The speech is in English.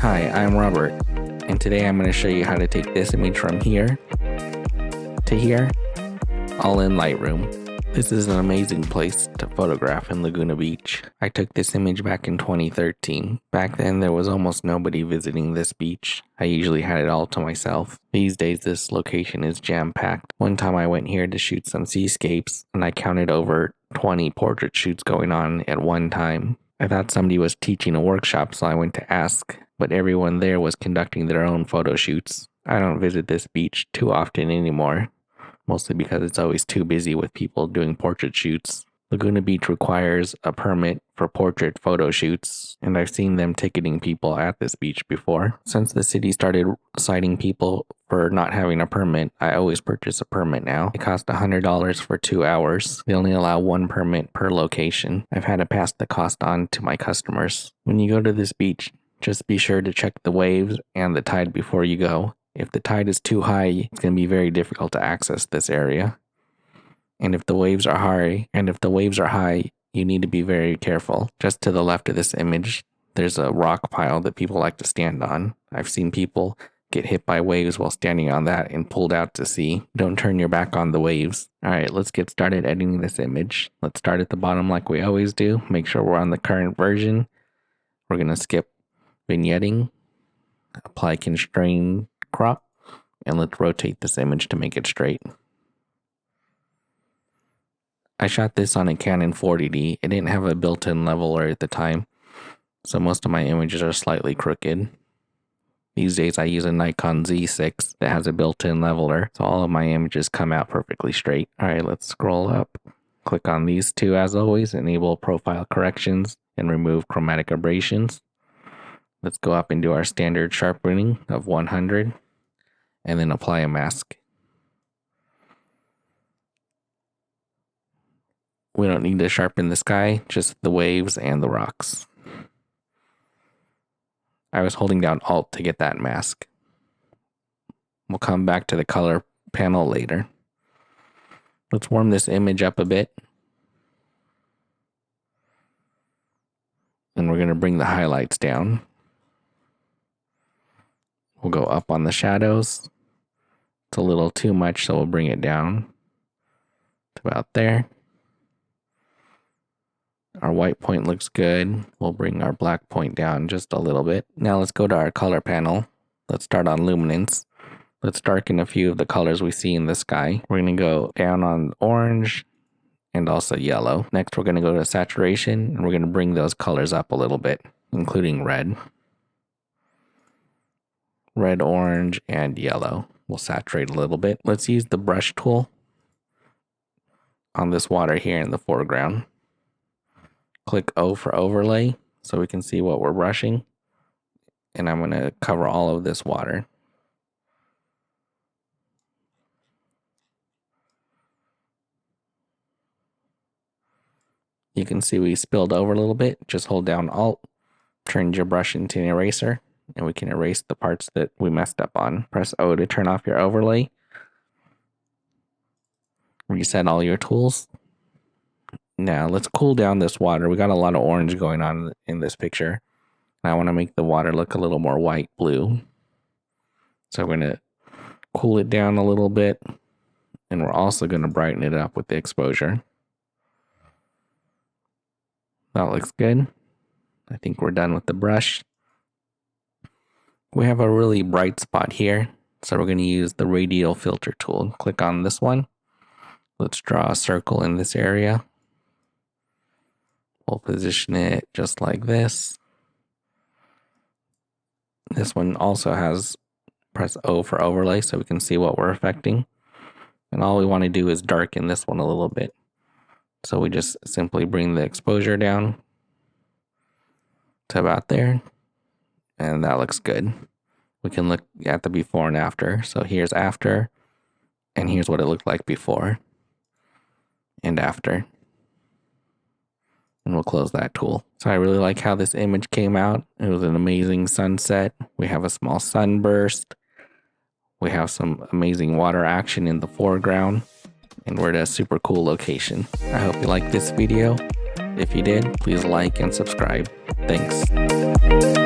Hi, I'm Robert, and today I'm going to show you how to take this image from here to here, all in Lightroom. This is an amazing place to photograph in Laguna Beach. I took this image back in 2013. Back then there was almost nobody visiting this beach. I usually had it all to myself. These days this location is jam-packed. One time I went here to shoot some seascapes, and I counted over 20 portrait shoots going on at one time. I thought somebody was teaching a workshop, so I went to ask, but everyone there was conducting their own photo shoots. I don't visit this beach too often anymore, mostly because it's always too busy with people doing portrait shoots. Laguna Beach requires a permit for portrait photo shoots, and I've seen them ticketing people at this beach before. Since the city started citing people for not having a permit, I always purchase a permit now. It costs $100 for 2 hours. They only allow one permit per location. I've had to pass the cost on to my customers. When you go to this beach, just be sure to check the waves and the tide before you go. If the tide is too high, it's going to be very difficult to access this area. And if the waves are high, you need to be very careful. Just to the left of this image, there's a rock pile that people like to stand on. I've seen people get hit by waves while standing on that and pulled out to sea. Don't turn your back on the waves. Alright, let's get started editing this image. Let's start at the bottom like we always do. Make sure we're on the current version. We're going to skip vignetting, apply constrain crop, and let's rotate this image to make it straight. I shot this on a Canon 40D. It didn't have a built-in leveler at the time, so most of my images are slightly crooked. These days I use a Nikon Z6 that has a built-in leveler, so all of my images come out perfectly straight. Alright, let's scroll up. Click on these two as always, enable profile corrections, and remove chromatic aberrations. Let's go up and do our standard sharpening of 100, and then apply a mask. We don't need to sharpen the sky, just the waves and the rocks. I was holding down Alt to get that mask. We'll come back to the color panel later. Let's warm this image up a bit. And we're going to bring the highlights down. We'll go up on the shadows. It's a little too much, so we'll bring it down to about there. Our white point looks good. We'll bring our black point down just a little bit. Now let's go to our color panel. Let's start on luminance. Let's darken a few of the colors we see in the sky. We're going to go down on orange and also yellow. Next, we're going to go to saturation, and we're going to bring those colors up a little bit, including red. Red, orange, and yellow. We'll saturate a little bit. Let's use the brush tool on this water here in the foreground. Click O for overlay so we can see what we're brushing. And I'm going to cover all of this water. You can see we spilled over a little bit. Just hold down Alt, turn your brush into an eraser, and we can erase the parts that we messed up on. Press O to turn off your overlay. Reset all your tools. Now let's cool down this water. We got a lot of orange going on in this picture. I want to make the water look a little more white blue. So we're going to cool it down a little bit, and we're also going to brighten it up with the exposure. That looks good. I think we're done with the brush. We have a really bright spot here, so we're going to use the Radial Filter tool. Click on this one. Let's draw a circle in this area. We'll position it just like this. This one also has, press O for overlay so we can see what we're affecting. And all we want to do is darken this one a little bit. So we just simply bring the exposure down to about there. And that looks good. We can look at the before and after. So here's after, and here's what it looked like before and after. And we'll close that tool. So I really like how this image came out. It was an amazing sunset. We have a small sunburst. We have some amazing water action in the foreground. And we're at a super cool location. I hope you liked this video. If you did, please like and subscribe. Thanks.